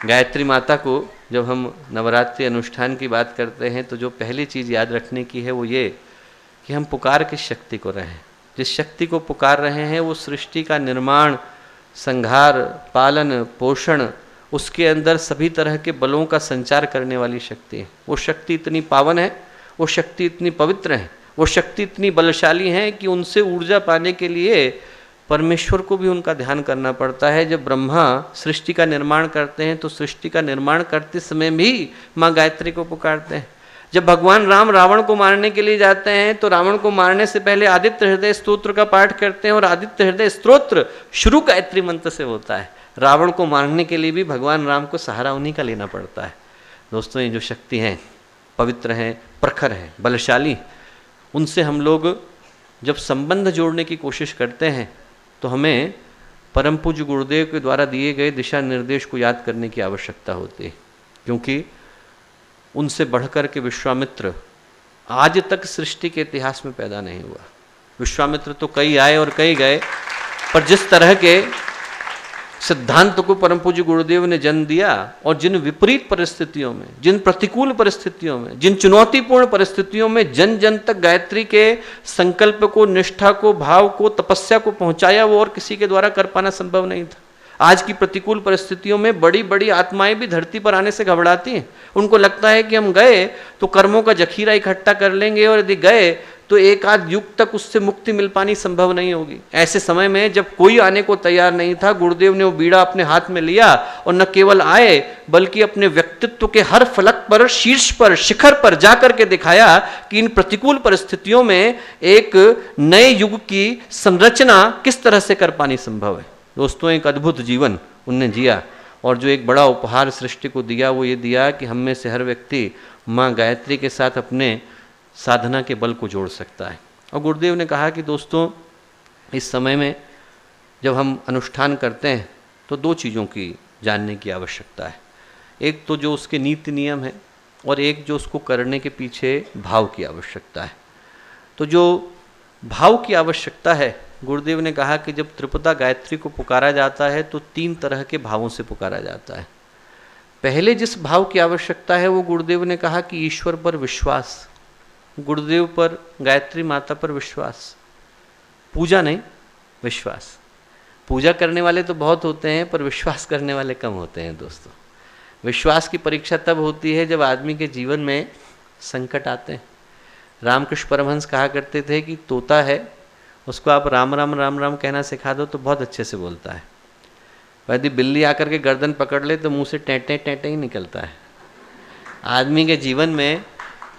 गायत्री माता को जब हम नवरात्रि अनुष्ठान की बात करते हैं तो जो पहली चीज़ याद रखने की है वो ये कि हम पुकार किस शक्ति को रहे हैं। जिस शक्ति को पुकार रहे हैं वो सृष्टि का निर्माण, संहार, पालन, पोषण, उसके अंदर सभी तरह के बलों का संचार करने वाली शक्ति है। वो शक्ति इतनी पावन है, वो शक्ति इतनी पवित्र है, वो शक्ति इतनी बलशाली है कि उनसे ऊर्जा पाने के लिए परमेश्वर को भी उनका ध्यान करना पड़ता है। जब ब्रह्मा सृष्टि का निर्माण करते हैं तो सृष्टि का निर्माण करते समय भी माँ गायत्री को पुकारते हैं। जब भगवान राम रावण को मारने के लिए जाते हैं तो रावण को मारने से पहले आदित्य हृदय स्तोत्र का पाठ करते हैं और आदित्य हृदय स्तोत्र शुरू गायत्री मंत्र से होता है। रावण को मारने के लिए भी भगवान राम को सहारा उन्हीं का लेना पड़ता है। दोस्तों, ये जो शक्ति हैं पवित्र हैं, प्रखर हैं, बलशाली, उनसे हम लोग जब संबंध जोड़ने की कोशिश करते हैं तो हमें परम पूज्य गुरुदेव के द्वारा दिए गए दिशा निर्देश को याद करने की आवश्यकता होती है, क्योंकि उनसे बढ़कर के विश्वामित्र आज तक सृष्टि के इतिहास में पैदा नहीं हुआ। विश्वामित्र तो कई आए और कई गए, पर जिस तरह के सिद्धांत को परम पूज्य गुरुदेव ने जन्म दिया और जिन विपरीत परिस्थितियों में, जिन प्रतिकूल परिस्थितियों में, जिन चुनौतीपूर्ण परिस्थितियों में जन जन तक गायत्री के संकल्प को, निष्ठा को, भाव को, तपस्या को पहुंचाया, वो और किसी के द्वारा कर पाना संभव नहीं था। आज की प्रतिकूल परिस्थितियों में बड़ी बड़ी आत्माएं भी धरती पर आने से घबराती हैं। उनको लगता है कि हम गए तो कर्मों का जखीरा इकट्ठा कर लेंगे और यदि गए तो एक आध युग तक उससे मुक्ति मिल पानी संभव नहीं होगी। ऐसे समय में जब कोई आने को तैयार नहीं था, गुरुदेव ने वो बीड़ा अपने हाथ में लिया और न केवल आए बल्कि अपने व्यक्तित्व के हर फलक पर, शीर्ष पर, शिखर पर जाकर के दिखाया कि इन प्रतिकूल परिस्थितियों में एक नए युग की संरचना किस तरह से कर पानी संभव है। दोस्तों, एक अद्भुत जीवन उनने जिया और जो एक बड़ा उपहार सृष्टि को दिया वो ये दिया कि हम में से हर व्यक्ति माँ गायत्री के साथ अपने साधना के बल को जोड़ सकता है। और गुरुदेव ने कहा कि दोस्तों, इस समय में जब हम अनुष्ठान करते हैं तो दो चीज़ों की जानने की आवश्यकता है। एक तो जो उसके नीति नियम है और एक जो उसको करने के पीछे भाव की आवश्यकता है। तो जो भाव की आवश्यकता है, गुरुदेव ने कहा कि जब त्रिपुटा गायत्री को पुकारा जाता है तो 3 तरह के भावों से पुकारा जाता है। पहले जिस भाव की आवश्यकता है वो गुरुदेव ने कहा कि ईश्वर पर विश्वास, गुरुदेव पर, गायत्री माता पर विश्वास, पूजा नहीं, विश्वास। पूजा करने वाले तो बहुत होते हैं पर विश्वास करने वाले कम होते हैं। दोस्तों, विश्वास की परीक्षा तब होती है जब आदमी के जीवन में संकट आते हैं। रामकृष्ण परमहंस कहा करते थे कि तोता है, उसको आप राम राम राम राम कहना सिखा दो तो बहुत अच्छे से बोलता है, यदि बिल्ली आकर के गर्दन पकड़ ले तो मुंह से टेंटे टेंटे ही निकलता है। आदमी के जीवन में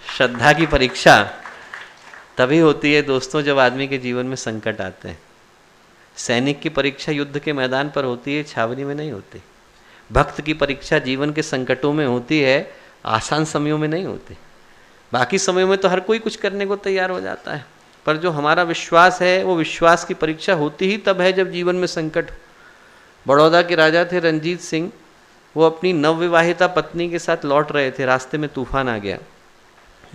श्रद्धा की परीक्षा तभी होती है दोस्तों जब आदमी के जीवन में संकट आते हैं। सैनिक की परीक्षा युद्ध के मैदान पर होती है, छावनी में नहीं होती। भक्त की परीक्षा जीवन के संकटों में होती है, आसान समयों में नहीं होती। बाकी समयों में तो हर कोई कुछ करने को तैयार हो जाता है, पर जो हमारा विश्वास है वो विश्वास की परीक्षा होती ही तब है जब जीवन में संकट हो। बड़ौदा के राजा थे रणजीत सिंह, वो अपनी नवविवाहिता पत्नी के साथ लौट रहे थे, रास्ते में तूफान आ गया,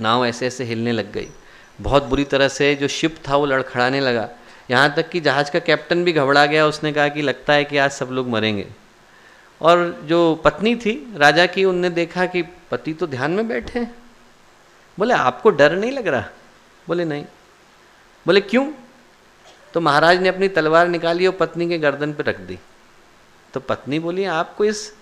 नाव ऐसे ऐसे हिलने लग गई, बहुत बुरी तरह से जो शिप था वो लड़खड़ाने लगा, यहाँ तक कि जहाज़ का कैप्टन भी घबरा गया। उसने कहा कि लगता है कि आज सब लोग मरेंगे। और जो पत्नी थी राजा की, उनने देखा कि पति तो ध्यान में बैठे हैं। बोले आपको डर नहीं लग रहा? बोले नहीं। बोले क्यों? तो महाराज ने अपनी तलवार निकाली और पत्नी के गर्दन पर रख दी। तो पत्नी बोली आपको इस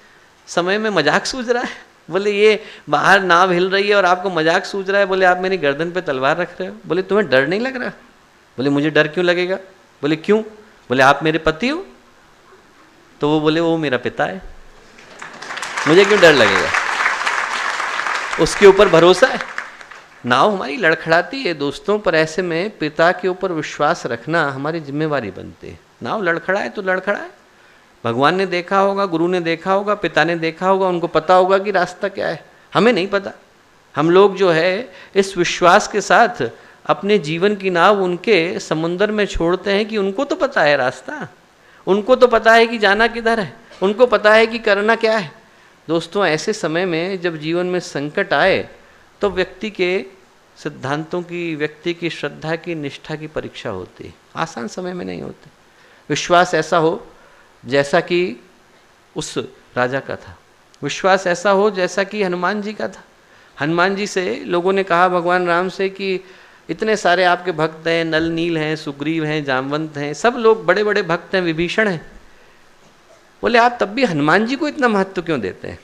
समय में मजाक सूझ रहा है? बोले ये बाहर नाव हिल रही है और आपको मजाक सूझ रहा है? बोले आप मेरी गर्दन पे तलवार रख रहे हो। बोले तुम्हें डर नहीं लग रहा? बोले मुझे डर क्यों लगेगा? बोले क्यों? बोले आप मेरे पति हो। तो वो बोले वो मेरा पिता है, मुझे क्यों डर लगेगा? उसके ऊपर भरोसा है। नाव हमारी लड़खड़ाती है दोस्तों, पर ऐसे में पिता के ऊपर विश्वास रखना हमारी जिम्मेवारी बनती है। नाव लड़खड़ाए तो लड़खड़ाए, भगवान ने देखा होगा, गुरु ने देखा होगा, पिता ने देखा होगा, उनको पता होगा कि रास्ता क्या है, हमें नहीं पता। हम लोग जो है इस विश्वास के साथ अपने जीवन की नाव उनके समुंदर में छोड़ते हैं कि उनको तो पता है रास्ता, उनको तो पता है कि जाना किधर है, उनको पता है कि करना क्या है। दोस्तों, ऐसे समय में जब जीवन में संकट आए तो व्यक्ति के सिद्धांतों की, व्यक्ति की श्रद्धा की, निष्ठा की परीक्षा होती है, आसान समय में नहीं होती। विश्वास ऐसा हो जैसा कि उस राजा का था। विश्वास ऐसा हो जैसा कि हनुमान जी का था। हनुमान जी से लोगों ने कहा भगवान राम से कि इतने सारे आपके भक्त हैं, नल नील हैं, सुग्रीव हैं, जामवंत हैं, सब लोग बड़े बड़े भक्त हैं, विभीषण हैं, बोले आप तब भी हनुमान जी को इतना महत्व क्यों देते हैं?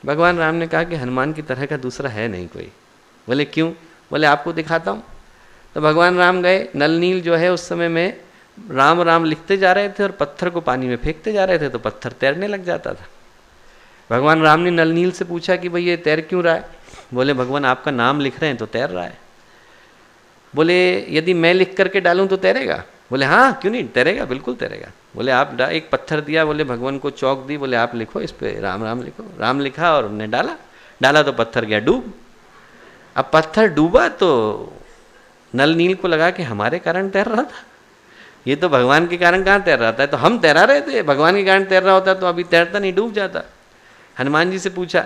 भगवान राम ने कहा कि हनुमान की तरह का दूसरा है नहीं कोई। बोले क्यों? बोले आपको दिखाता हूँ। तो भगवान राम गए, नल नील जो है उस समय में राम राम लिखते जा रहे थे और पत्थर को पानी में फेंकते जा रहे थे, तो पत्थर तैरने लग जाता था। भगवान राम ने नल नील से पूछा कि भाई ये तैर क्यों रहा है? बोले भगवान आपका नाम लिख रहे हैं तो तैर रहा है। बोले यदि मैं लिख करके डालूं तो तैरेगा? बोले हाँ क्यों नहीं, तैरेगा, बिल्कुल तैरेगा। बोले आप एक पत्थर दिया, बोले भगवान को चौक दी, बोले आप लिखो इस पे राम राम लिखो। राम लिखा और उन्हें डाला तो पत्थर गया डूब। अब पत्थर डूबा तो नल नील को लगा कि हमारे कारण तैर रहा था, ये तो भगवान के कारण कहाँ तैर रहा था, तो हम तैरा रहे थे, भगवान के कारण तैर रहा होता तो अभी तैरता नहीं, डूब जाता। हनुमान जी से पूछा,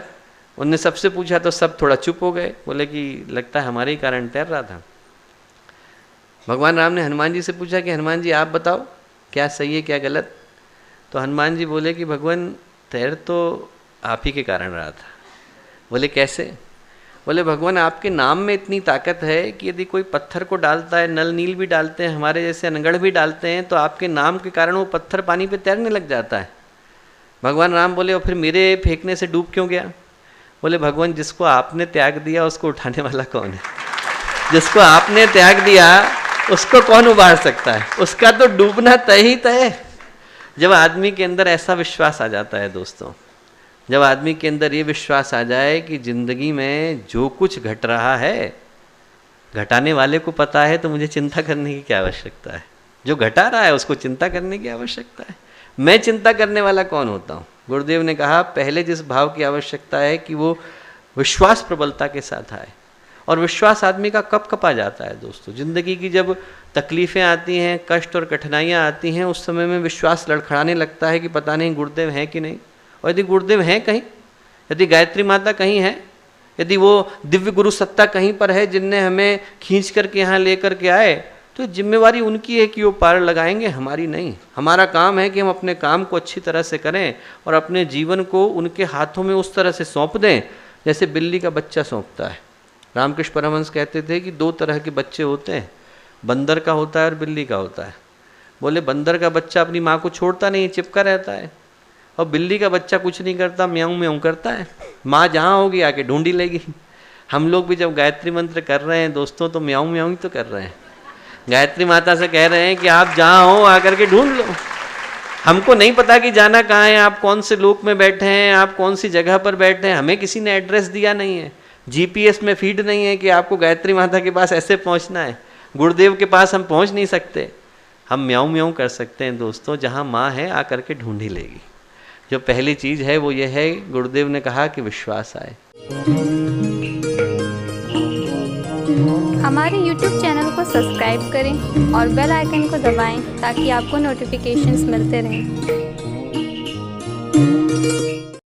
उनने सबसे पूछा तो सब थोड़ा चुप हो गए, बोले कि लगता है हमारे ही कारण तैर रहा था। भगवान राम ने हनुमान जी से पूछा कि हनुमान जी आप बताओ क्या सही है क्या गलत? तो हनुमान जी बोले कि भगवान तैर तो आप ही के कारण रहा था। बोले कैसे? बोले भगवान आपके नाम में इतनी ताकत है कि यदि कोई पत्थर को डालता है, नल नील भी डालते हैं, हमारे जैसे अनगढ़ भी डालते हैं, तो आपके नाम के कारण वो पत्थर पानी पे तैरने लग जाता है। भगवान राम बोले और फिर मेरे फेंकने से डूब क्यों गया? बोले भगवान जिसको आपने त्याग दिया उसको उठाने वाला कौन है? जिसको आपने त्याग दिया उसको कौन उबार सकता है? उसका तो डूबना तय ही तय है। जब आदमी के अंदर ऐसा विश्वास आ जाता है दोस्तों, जब आदमी के अंदर ये विश्वास आ जाए कि जिंदगी में जो कुछ घट रहा है घटाने वाले को पता है, तो मुझे चिंता करने की क्या आवश्यकता है? जो घटा रहा है उसको चिंता करने की आवश्यकता है। मैं चिंता करने वाला कौन होता हूँ? गुरुदेव ने कहा पहले जिस भाव की आवश्यकता है कि वो विश्वास प्रबलता के साथ आए। और विश्वास आदमी का कब कप आ जाता है दोस्तों? जिंदगी की जब तकलीफ़ें आती हैं, कष्ट और कठिनाइयाँ आती हैं, उस समय में विश्वास लड़खड़ाने लगता है कि पता नहीं गुरुदेव हैं कि नहीं। और यदि गुरुदेव हैं कहीं, यदि गायत्री माता कहीं है, यदि वो दिव्य गुरु सत्ता कहीं पर है जिनने हमें खींच करके यहाँ ले करके आए, तो जिम्मेवारी उनकी है कि वो पार लगाएंगे, हमारी नहीं। हमारा काम है कि हम अपने काम को अच्छी तरह से करें और अपने जीवन को उनके हाथों में उस तरह से सौंप दें जैसे बिल्ली का बच्चा सौंपता है। रामकृष्ण परमहंस कहते थे कि दो तरह के बच्चे होते हैं, बंदर का होता है और बिल्ली का होता है। बोले बंदर का बच्चा अपनी माँ को छोड़ता नहीं, चिपका रहता है, और बिल्ली का बच्चा कुछ नहीं करता, म्याऊं म्याऊं करता है, माँ जहाँ होगी आके ढूंढी लेगी। हम लोग भी जब गायत्री मंत्र कर रहे हैं दोस्तों तो म्याऊं म्याऊं ही तो कर रहे हैं। गायत्री माता से कह रहे हैं कि आप जहाँ हो आकर के ढूंढ लो। हमको नहीं पता कि जाना कहाँ है, आप कौन से लोक में बैठे हैं, आप कौन सी जगह पर बैठे हैं, हमें किसी ने एड्रेस दिया नहीं है, जीपीएस में फीड नहीं है कि आपको गायत्री माता के पास ऐसे पहुंचना है, गुरुदेव के पास हम पहुंच नहीं सकते। हम म्याऊं म्याऊं कर सकते हैं दोस्तों, जहाँ माँ है आकर के ढूंढ ही लेगी। जो पहली चीज़ है वो ये है, गुरुदेव ने कहा कि विश्वास आए। हमारे YouTube चैनल को सब्सक्राइब करें और बेल आइकन को दबाएं ताकि आपको नोटिफिकेशंस मिलते रहें।